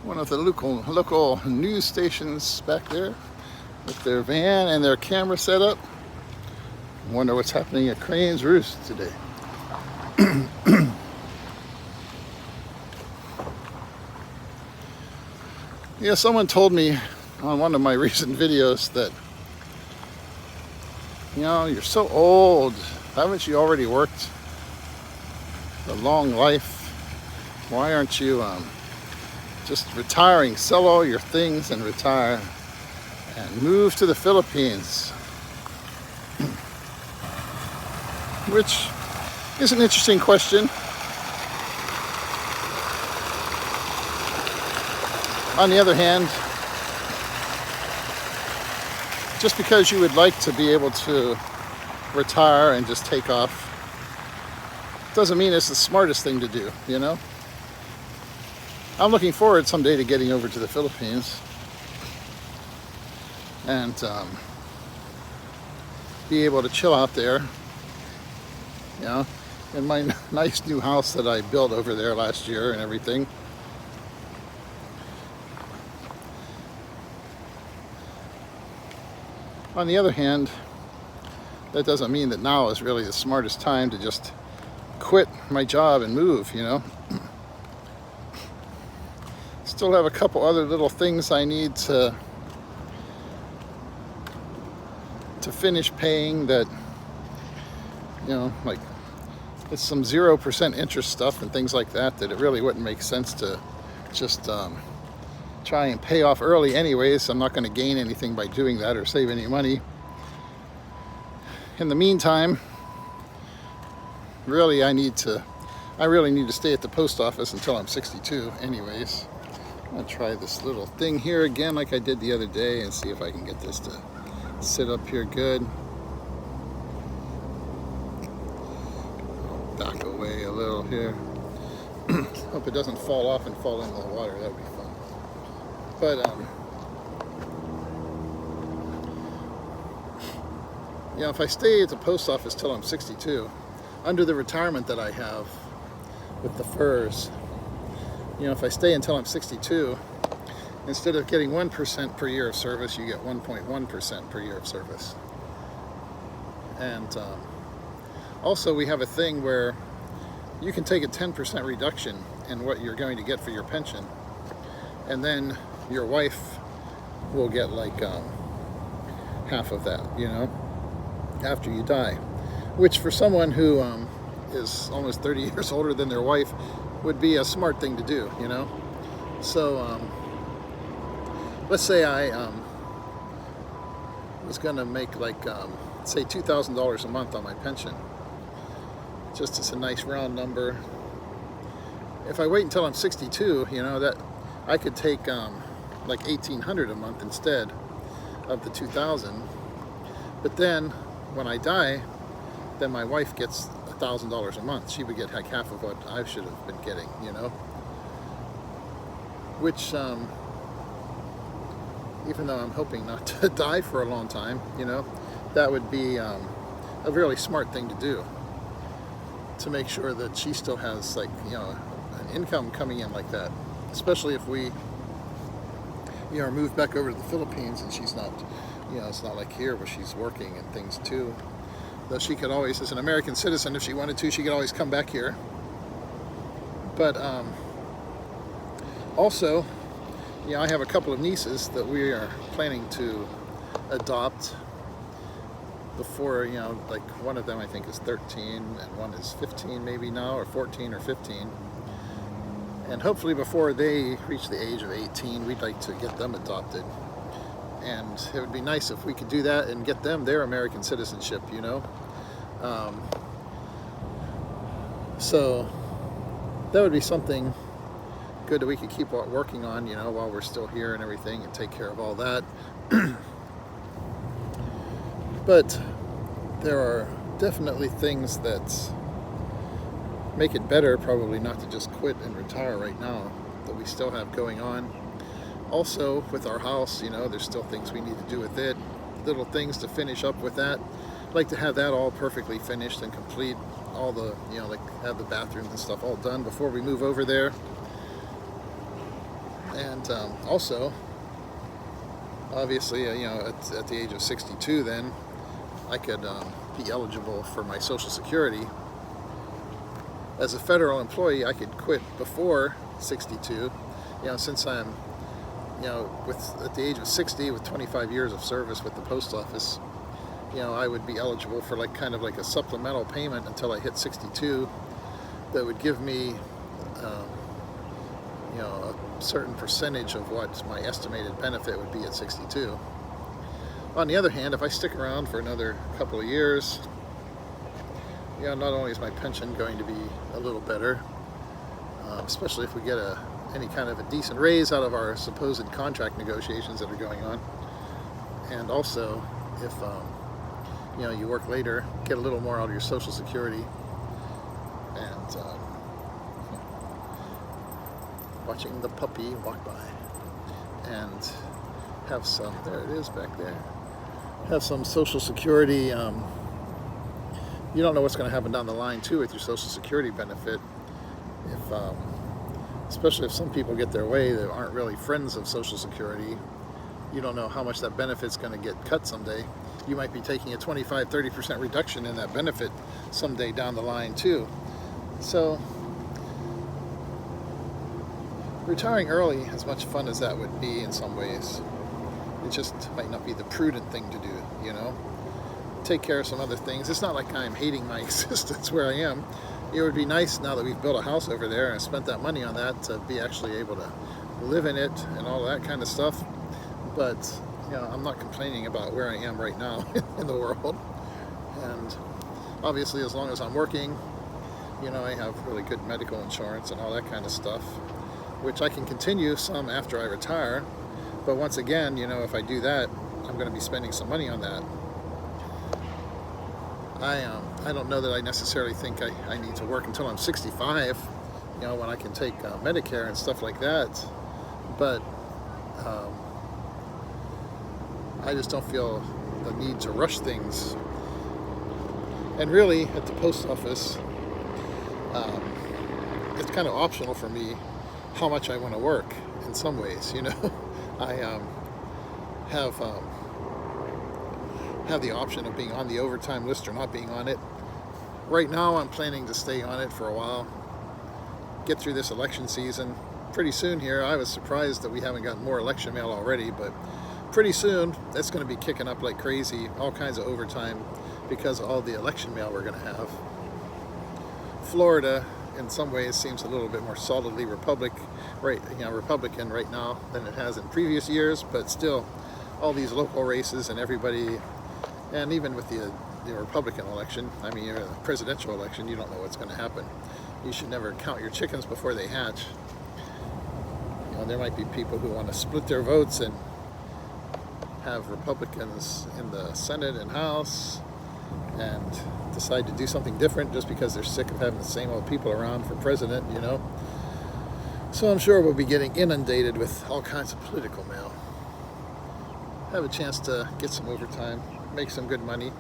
one of the local news stations back there with their van and their camera setup. Wonder what's happening at Crane's Roost today. Yeah, someone told me on one of my recent videos that, you're so old. Haven't you already worked a long life? Why aren't you just retiring? Sell all your things and retire and move to the Philippines. Which is an interesting question. On the other hand, just because you would like to be able to retire and just take off doesn't mean it's the smartest thing to do, I'm looking forward someday to getting over to the Philippines and be able to chill out there, in my nice new house that I built over there last year and everything. On the other hand, that doesn't mean that now is really the smartest time to just quit my job and move, Still have a couple other little things I need to finish paying that, like it's some 0% interest stuff and things like that it really wouldn't make sense to just try and pay off early anyways. I'm not going to gain anything by doing that or save any money. In the meantime, I really need to stay at the post office until I'm 62 anyways. I'm going to try this little thing here again like I did the other day and see if I can get this to sit up here good. I'll back away a little here. Hope it doesn't fall off and fall into the water. That would be fun. But if I stay at the post office till I'm 62, under the retirement that I have with the FERS, if I stay until I'm 62, instead of getting 1% per year of service, you get 1.1% per year of service. And also we have a thing where you can take a 10% reduction in what you're going to get for your pension, and then your wife will get like half of that, after you die, which for someone who is almost 30 years older than their wife would be a smart thing to do, So let's say I was going to make like say $2,000 a month on my pension, just as a nice round number. If I wait until I'm 62, that I could take like $1,800 a month instead of the $2,000. But then when I die, then my wife gets $1,000 a month. She would get like half of what I should have been getting, Which, even though I'm hoping not to die for a long time, that would be a really smart thing to do, to make sure that she still has like, an income coming in like that, especially if we move back over to the Philippines and she's not, it's not like here where she's working and things too. Though she could always, as an American citizen, if she wanted to, she could always come back here. But also, I have a couple of nieces that we are planning to adopt before, like one of them I think is 13 and one is 15 maybe now, or 14 or 15. And hopefully before they reach the age of 18, we'd like to get them adopted. And it would be nice if we could do that and get them their American citizenship, So that would be something good that we could keep working on, while we're still here and everything, and take care of all that. But there are definitely things that make it better probably not to just quit and retire right now, that we still have going on. Also with our house, there's still things we need to do with it, little things to finish up with that. I'd like to have that all perfectly finished and complete, all the, like have the bathrooms and stuff all done before we move over there. And also, obviously, at the age of 62, then I could be eligible for my Social Security. As a federal employee, I could quit before 62. Since I'm, at the age of 60, with 25 years of service with the post office, I would be eligible for kind of like a supplemental payment until I hit 62 that would give me, a certain percentage of what my estimated benefit would be at 62. On the other hand, if I stick around for another couple of years, not only is my pension going to be a little better, especially if we get any kind of a decent raise out of our supposed contract negotiations that are going on, and also if you work later, get a little more out of your Social Security, and watching the puppy walk by, and have some, there it is back there, have some Social Security. You don't know what's going to happen down the line too with your Social Security benefit, if especially if some people get their way that aren't really friends of Social Security. You don't know how much that benefit's going to get cut someday. You might be taking a 25-30% reduction in that benefit someday down the line too. So retiring early, as much fun as that would be in some ways, it just might not be the prudent thing to do, Take care of some other things. It's not like I'm hating my existence where I am. It would be nice, now that we've built a house over there and I spent that money on that, to be actually able to live in it and all that kind of stuff. But I'm not complaining about where I am right now in the world. And obviously, as long as I'm working, I have really good medical insurance and all that kind of stuff, which I can continue some after I retire. But once again, if I do that, I'm going to be spending some money on that. I don't know that I necessarily think I need to work until I'm 65, when I can take Medicare and stuff like that. But I just don't feel the need to rush things. And really, at the post office, it's kind of optional for me how much I want to work in some ways, I have the option of being on the overtime list or not being on it. Right now, I'm planning to stay on it for a while, get through this election season. Pretty soon here, I was surprised that we haven't gotten more election mail already, but pretty soon, that's going to be kicking up like crazy, all kinds of overtime, because of all the election mail we're going to have. Florida, in some ways, seems a little bit more solidly Republican right now than it has in previous years, but still, all these local races and everybody, and even with the Republican election, the presidential election, you don't know what's going to happen. You should never count your chickens before they hatch. There might be people who want to split their votes and have Republicans in the Senate and House and decide to do something different just because they're sick of having the same old people around for president, So I'm sure we'll be getting inundated with all kinds of political mail. Have a chance to get some overtime, make some good money,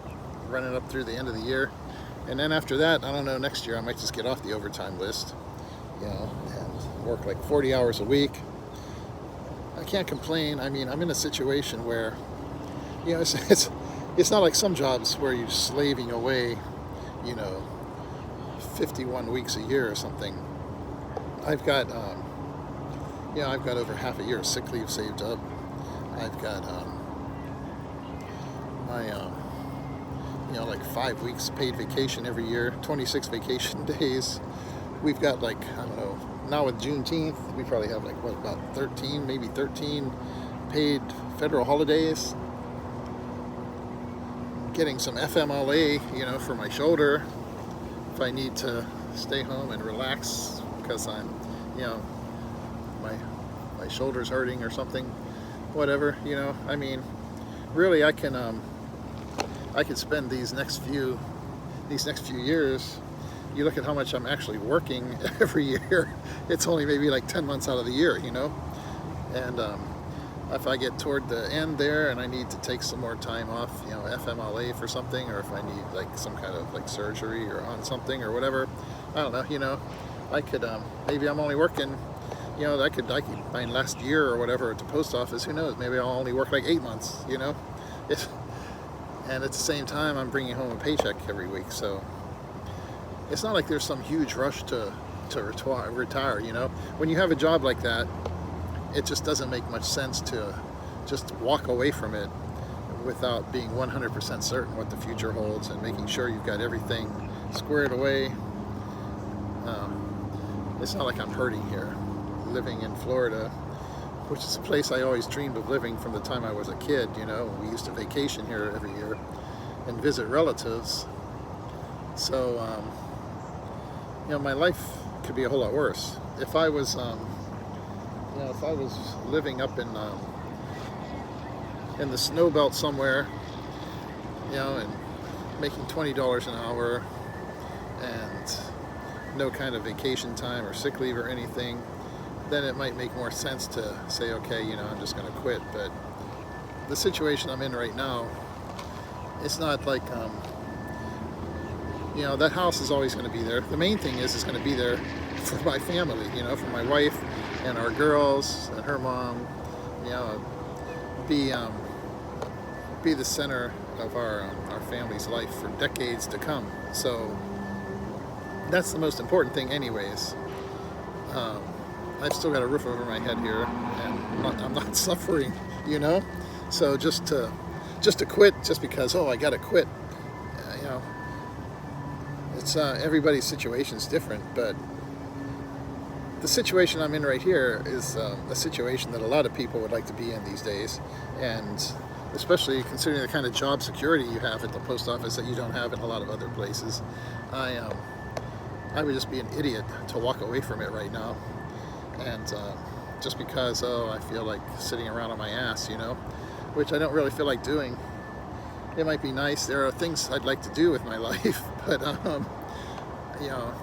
running up through the end of the year. And then after that, I don't know, next year I might just get off the overtime list, and work like 40 hours a week. I can't complain. I'm in a situation where, it's not like some jobs where you're slaving away, 51 weeks a year or something. I've got over half a year of sick leave saved up. I've got like 5 weeks paid vacation every year, 26 vacation days. We've got now with Juneteenth, we probably have about 13, maybe 13 paid federal holidays. Getting some FMLA, for my shoulder if I need to stay home and relax because I'm, my shoulder's hurting or something, whatever, really I can spend these next few years. You look at how much I'm actually working every year, it's only maybe like 10 months out of the year, and if I get toward the end there and I need to take some more time off, FMLA for something, or if I need some kind of surgery or on something or whatever, I don't know, I could, maybe I'm only working You know, I could my last year or whatever at the post office, who knows, maybe I'll only work like 8 months, you know. It's, and at the same time I'm bringing home a paycheck every week, so it's not like there's some huge rush to retire, you know. When you have a job like that, it just doesn't make much sense to just walk away from it without being 100% certain what the future holds and making sure you've got everything squared away. It's not like I'm hurting here, living in Florida, which is a place I always dreamed of living from the time I was a kid. You know, we used to vacation here every year and visit relatives. So, you know, my life could be a whole lot worse. If I was, you know, if I was living up in the snow belt somewhere, you know, and making $20 an hour and no kind of vacation time or sick leave or anything, then it might make more sense to say, okay, you know, I'm just going to quit. But the situation I'm in right now, it's not like, you know, that house is always going to be there. The main thing is it's going to be there for my family, you know, for my wife and our girls and her mom, you know, be the center of our family's life for decades to come. So that's the most important thing anyways. I've still got a roof over my head here, and I'm not suffering, you know. So just to quit just because, oh, I gotta quit, you know, it's everybody's situation is different, but the situation I'm in right here is a situation that a lot of people would like to be in these days, and especially considering the kind of job security you have at the post office that you don't have in a lot of other places. I would just be an idiot to walk away from it right now, and just because, oh, I feel like sitting around on my ass, you know, which I don't really feel like doing. It might be nice. There are things I'd like to do with my life, but you know,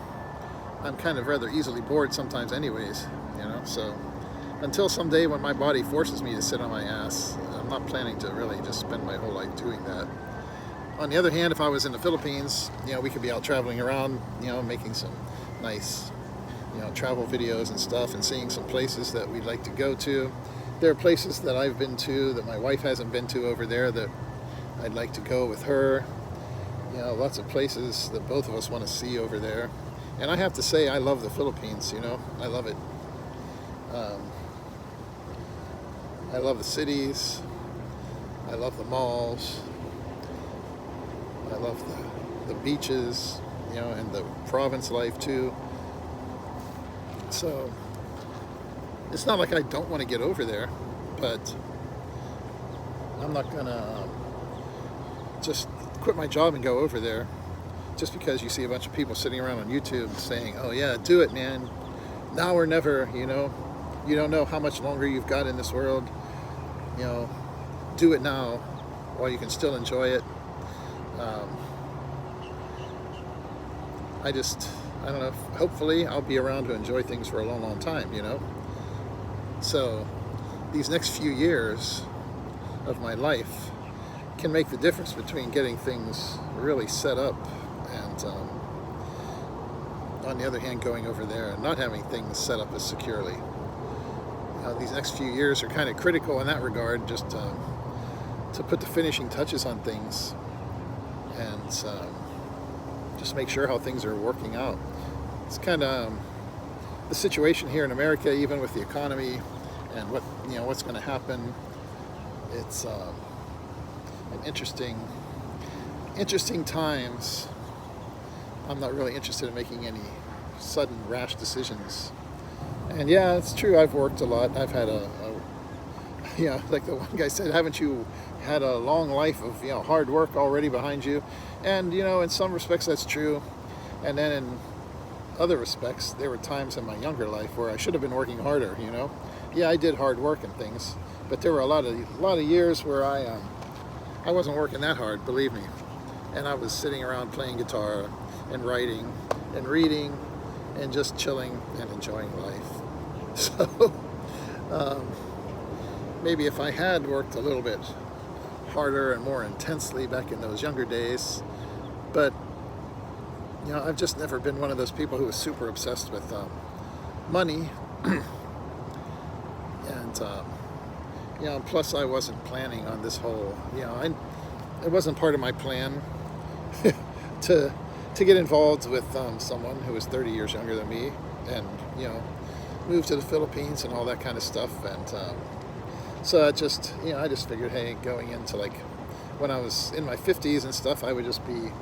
I'm kind of rather easily bored sometimes anyways, you know. So until someday when my body forces me to sit on my ass, I'm not planning to really just spend my whole life doing that. On the other hand, if I was in the Philippines, you know, we could be out traveling around, you know, making some nice, you know, travel videos and stuff, and seeing some places that we'd like to go to. There are places that I've been to that my wife hasn't been to over there that I'd like to go with her. You know, lots of places that both of us want to see over there. And I have to say, I love the Philippines, you know, I love it. I love the cities, I love the malls, I love the beaches, you know, and the province life too. So it's not like I don't want to get over there, but I'm not gonna just quit my job and go over there just because you see a bunch of people sitting around on YouTube saying, oh yeah, do it, man, now or never, you know, you don't know how much longer you've got in this world, you know, do it now while you can still enjoy it. I don't know, hopefully I'll be around to enjoy things for a long, long time, you know. So these next few years of my life can make the difference between getting things really set up and, on the other hand, going over there and not having things set up as securely. These next few years are kind of critical in that regard, just to put the finishing touches on things and just make sure how things are working out. It's kind of the situation here in America, even with the economy and what's going to happen. It's an interesting times. I'm not really interested in making any sudden rash decisions. And yeah, it's true, I've worked a lot. I've had like the one guy said, haven't you had a long life of, you know, hard work already behind you? And, you know, in some respects that's true. And then in other respects, there were times in my younger life where I should have been working harder, you know. Yeah, I did hard work and things, but there were a lot of years where I wasn't working that hard, believe me. And I was sitting around playing guitar and writing and reading and just chilling and enjoying life. So maybe if I had worked a little bit harder and more intensely back in those younger days, but you know, I've just never been one of those people who was super obsessed with money. And you know, plus I wasn't planning on this whole, you know, it wasn't part of my plan to get involved with someone who was 30 years younger than me, and you know, move to the Philippines and all that kind of stuff. And so I just, you know, I just figured, hey, going into like when I was in my 50s and stuff, I would just be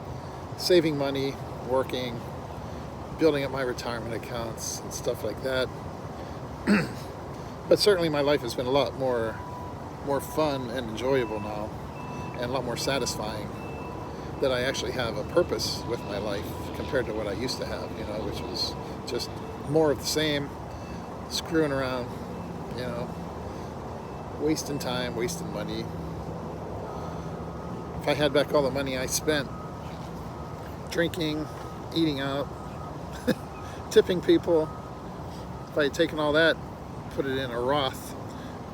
saving money, working, building up my retirement accounts and stuff like that. But certainly my life has been a lot more fun and enjoyable now, and a lot more satisfying, that I actually have a purpose with my life compared to what I used to have, you know, which was just more of the same, screwing around, you know, wasting time, wasting money. If I had back all the money I spent drinking, eating out, tipping people, if I had taken all that, put it in a Roth,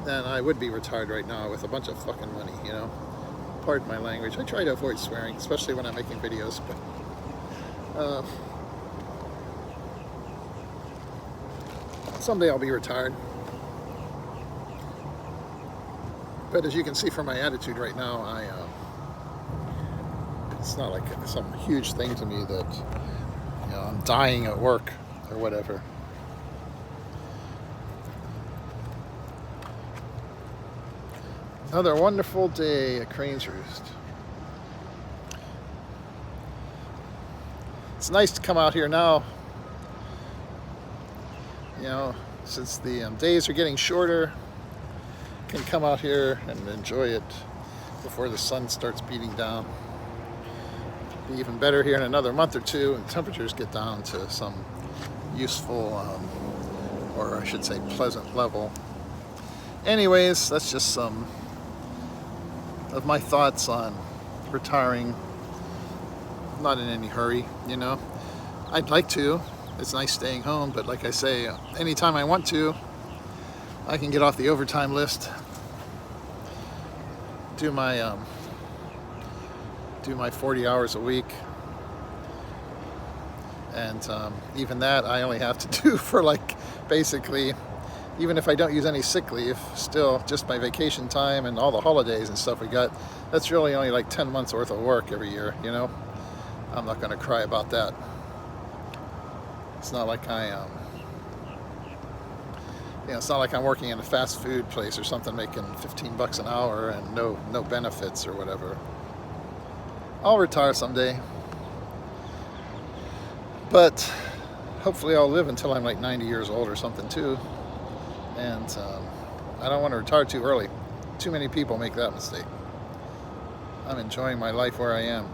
then I would be retired right now with a bunch of fucking money, you know. Pardon my language. I try to avoid swearing, especially when I'm making videos, but someday I'll be retired. But as you can see from my attitude right now, it's not like some huge thing to me that, you know, I'm dying at work or whatever. Another wonderful day at Crane's Roost. It's nice to come out here now, you know, since the days are getting shorter. Can come out here and enjoy it before the sun starts beating down. Be even better here in another month or two, and temperatures get down to some useful, or I should say pleasant level. Anyways, that's just some of my thoughts on retiring. Not in any hurry, you know. I'd like to. It's nice staying home, but like I say, anytime I want to, I can get off the overtime list, do my 40 hours a week, and even that I only have to do for like basically, even if I don't use any sick leave, still just my vacation time and all the holidays and stuff we got, that's really only like 10 months worth of work every year, you know. I'm not going to cry about that. It's not like you know, it's not like I'm working in a fast food place or something making $15 an hour and no benefits or whatever. I'll retire someday, but hopefully I'll live until I'm like 90 years old or something too. And I don't want to retire too early. Too many people make that mistake. I'm enjoying my life where I am.